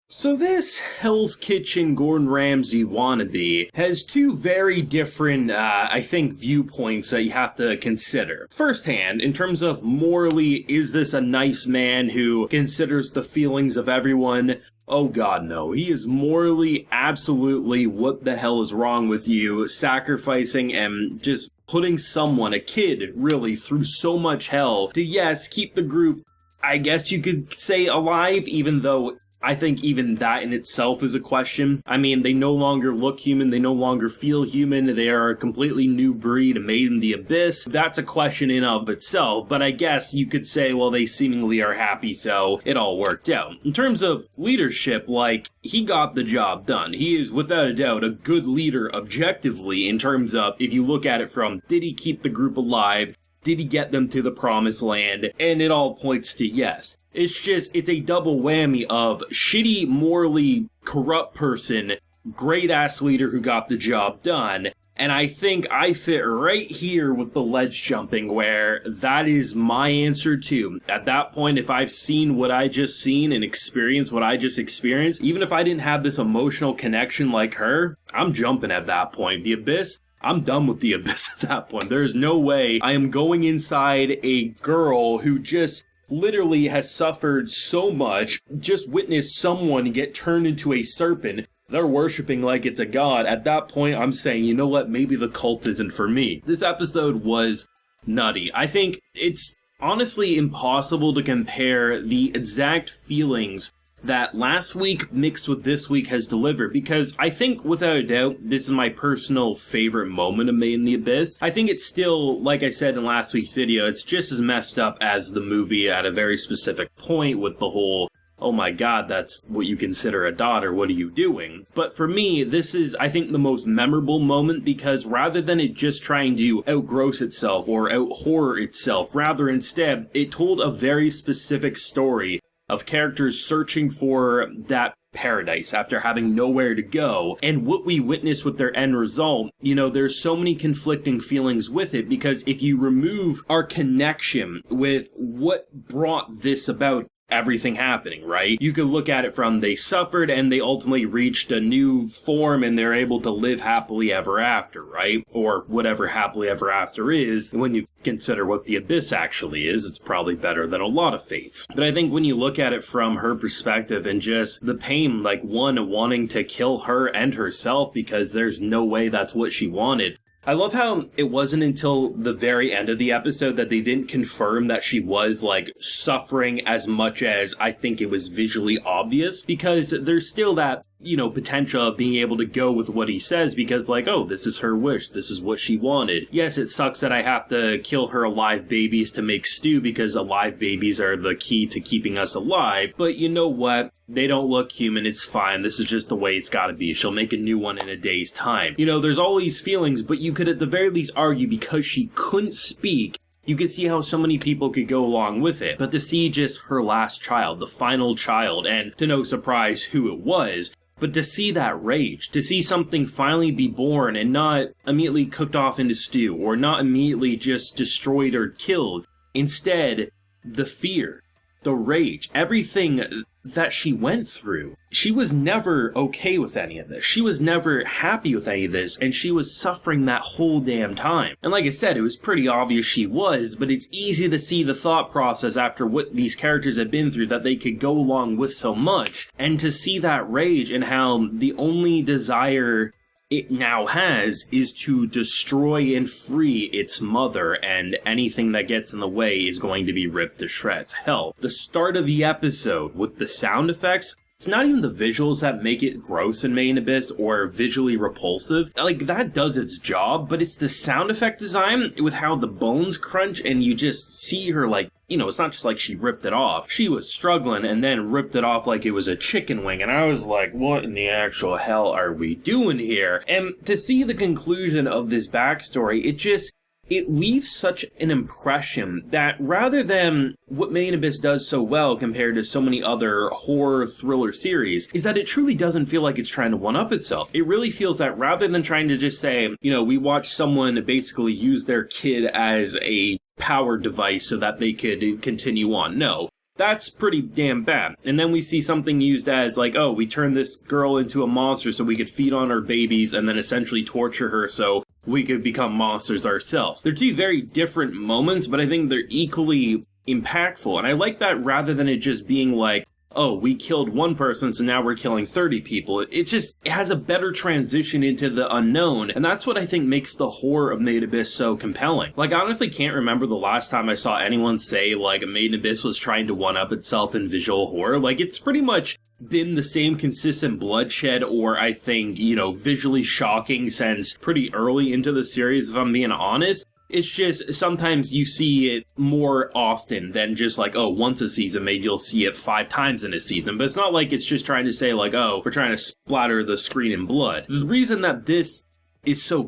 So this Hell's Kitchen Gordon Ramsay wannabe has two very different, I think, viewpoints that you have to consider. Firsthand, in terms of morally, is this a nice man who considers the feelings of everyone? Oh god, no. He is morally absolutely what the hell is wrong with you, sacrificing and just putting someone, a kid, really, through so much hell to, yes, keep the group, I guess you could say, alive, even though I think even that in itself is a question. I mean, they no longer look human, they no longer feel human, they are a completely new breed made in the abyss. That's a question in of itself, but I guess you could say, well, they seemingly are happy, so it all worked out. In terms of leadership, like, he got the job done. He is, without a doubt, a good leader objectively in terms of, if you look at it from, did he keep the group alive? Did he get them to the promised land? And it all points to yes. It's a double whammy of shitty, morally corrupt person, great-ass leader who got the job done. And I think I fit right here with the ledge jumping, where that is my answer too. At that point, if I've seen what I just seen and experienced what I just experienced, even if I didn't have this emotional connection like her, I'm jumping at that point. The Abyss, I'm done with the Abyss at that point. There's no way I am going inside a girl who just literally has suffered so much, just witnessed someone get turned into a serpent. They're worshipping like it's a god. At that point, I'm saying, you know what, maybe the cult isn't for me. This episode was nutty. I think it's honestly impossible to compare the exact feelings that last week mixed with this week has delivered, because I think without a doubt this is my personal favorite moment of Made in the Abyss. I think it's still, like I said in last week's video, it's just as messed up as the movie at a very specific point with the whole, oh my god, that's what you consider a daughter, what are you doing? But for me, this is, I think, the most memorable moment, because rather than it just trying to outgross itself or out-horror itself, rather instead, it told a very specific story of characters searching for that paradise after having nowhere to go, and what we witness with their end result, you know, there's so many conflicting feelings with it, because if you remove our connection with what brought this about, everything happening, right? You could look at it from they suffered and they ultimately reached a new form and they're able to live happily ever after, right? Or whatever happily ever after is. And when you consider what the Abyss actually is, it's probably better than a lot of faiths. But I think when you look at it from her perspective and just the pain, like one wanting to kill her and herself because there's no way that's what she wanted. I love how it wasn't until the very end of the episode that they didn't confirm that she was, like, suffering as much as I think it was visually obvious, because there's still that, you know, potential of being able to go with what he says, because, like, oh, this is her wish, this is what she wanted. Yes, it sucks that I have to kill her alive babies to make stew, because alive babies are the key to keeping us alive, but you know what? They don't look human, it's fine, this is just the way it's gotta be. She'll make a new one in a day's time. You know, there's all these feelings, but you could at the very least argue because she couldn't speak, you could see how so many people could go along with it. But to see just her last child, the final child, and to no surprise who it was, but to see that rage, to see something finally be born and not immediately cooked off into stew, or not immediately just destroyed or killed, instead, the fear, the rage, everything that she went through. She was never okay with any of this. She was never happy with any of this, and she was suffering that whole damn time. And like I said, it was pretty obvious she was, but it's easy to see the thought process after what these characters had been through that they could go along with so much, and to see that rage and how the only desire it now has is to destroy and free its mother, and anything that gets in the way is going to be ripped to shreds. Hell, the start of the episode with the sound effects, it's not even the visuals that make it gross in Made in Abyss or visually repulsive. Like, that does its job, but it's the sound effect design with how the bones crunch and you just see her, like, you know, it's not just like she ripped it off. She was struggling and then ripped it off like it was a chicken wing. And I was like, what in the actual hell are we doing here? And to see the conclusion of this backstory, it leaves such an impression that rather than what Made in Abyss does so well compared to so many other horror thriller series, is that it truly doesn't feel like it's trying to one-up itself. It really feels that rather than trying to just say, you know, we watch someone basically use their kid as a power device so that they could continue on. No. That's pretty damn bad. And then we see something used as like, oh, we turned this girl into a monster so we could feed on her babies and then essentially torture her so we could become monsters ourselves. They're two very different moments, but I think they're equally impactful. And I like that rather than it just being like, oh, we killed one person, so now we're killing 30 people. It has a better transition into the unknown, and that's what I think makes the horror of Made in Abyss so compelling. Like, I honestly can't remember the last time I saw anyone say, like, Made in Abyss was trying to one-up itself in visual horror. Like, it's pretty much been the same consistent bloodshed or, I think, visually shocking since pretty early into the series, if I'm being honest. It's just, sometimes you see it more often than just like, oh, once a season, maybe you'll see it 5 times in a season. But it's not like it's just trying to say like, oh, we're trying to splatter the screen in blood. The reason that this is so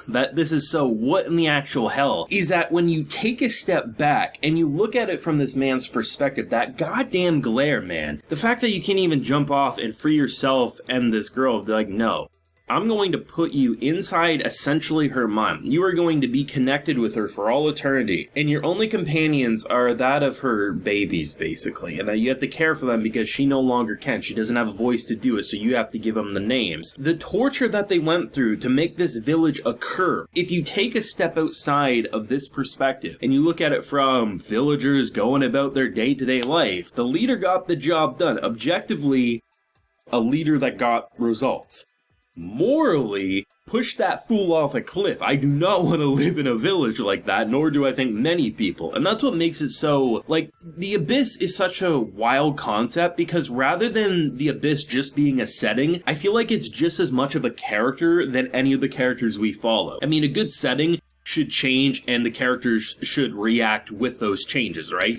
that this is so what in the actual hell, is that when you take a step back and you look at it from this man's perspective, that goddamn glare, man. The fact that you can't even jump off and free yourself and this girl, be like, no. I'm going to put you inside essentially her mind. You are going to be connected with her for all eternity. And your only companions are that of her babies, basically. And that you have to care for them because she no longer can. She doesn't have a voice to do it, so you have to give them the names. The torture that they went through to make this village occur. If you take a step outside of this perspective and you look at it from villagers going about their day-to-day life, the leader got the job done. Objectively, a leader that got results. Morally, push that fool off a cliff. I do not want to live in a village like that, nor do I think many people. And that's what makes it so, like, the Abyss is such a wild concept because rather than the Abyss just being a setting, I feel like it's just as much of a character than any of the characters we follow. I mean, a good setting should change and the characters should react with those changes, right?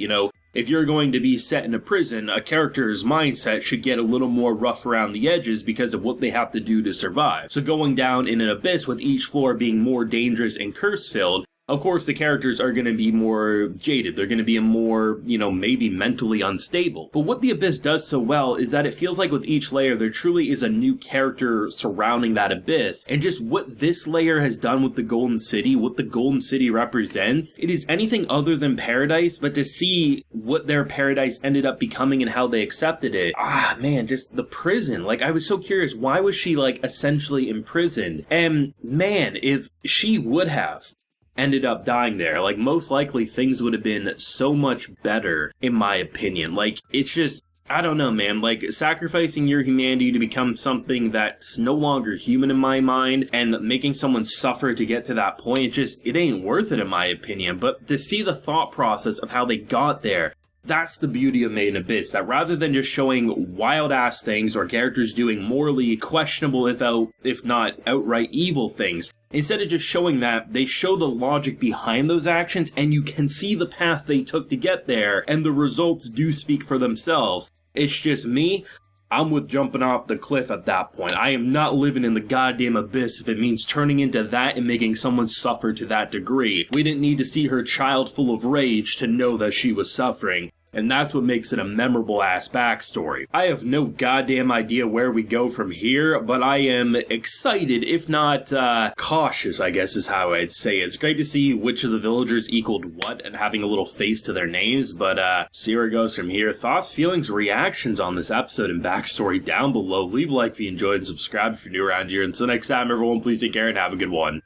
If you're going to be set in a prison, a character's mindset should get a little more rough around the edges because of what they have to do to survive. So going down in an abyss with each floor being more dangerous and curse-filled, of course the characters are going to be more jaded. They're going to be more, maybe mentally unstable. But what the Abyss does so well is that it feels like with each layer there truly is a new character surrounding that Abyss. And just what this layer has done with the Golden City, what the Golden City represents, it is anything other than paradise, but to see what their paradise ended up becoming and how they accepted it. Man, just the prison. Like, I was so curious, why was she, like, essentially imprisoned? And, man, if she would have ended up dying there, like, most likely things would have been so much better, in my opinion. Like, it's just, I don't know, man, like, sacrificing your humanity to become something that's no longer human in my mind, and making someone suffer to get to that point, it ain't worth it in my opinion. But to see the thought process of how they got there, that's the beauty of Made in Abyss, that rather than just showing wild-ass things or characters doing morally questionable, if not outright evil things, instead of just showing that, they show the logic behind those actions, and you can see the path they took to get there, and the results do speak for themselves. It's just me, I'm with jumping off the cliff at that point. I am not living in the goddamn Abyss if it means turning into that and making someone suffer to that degree. We didn't need to see her child full of rage to know that she was suffering. And that's what makes it a memorable-ass backstory. I have no goddamn idea where we go from here, but I am excited, if not cautious, I guess is how I'd say it. It's great to see which of the villagers equaled what and having a little face to their names, but see where it goes from here. Thoughts, feelings, reactions on this episode and backstory down below. Leave a like if you enjoyed and subscribe if you're new around here. Until next time, everyone, please take care and have a good one.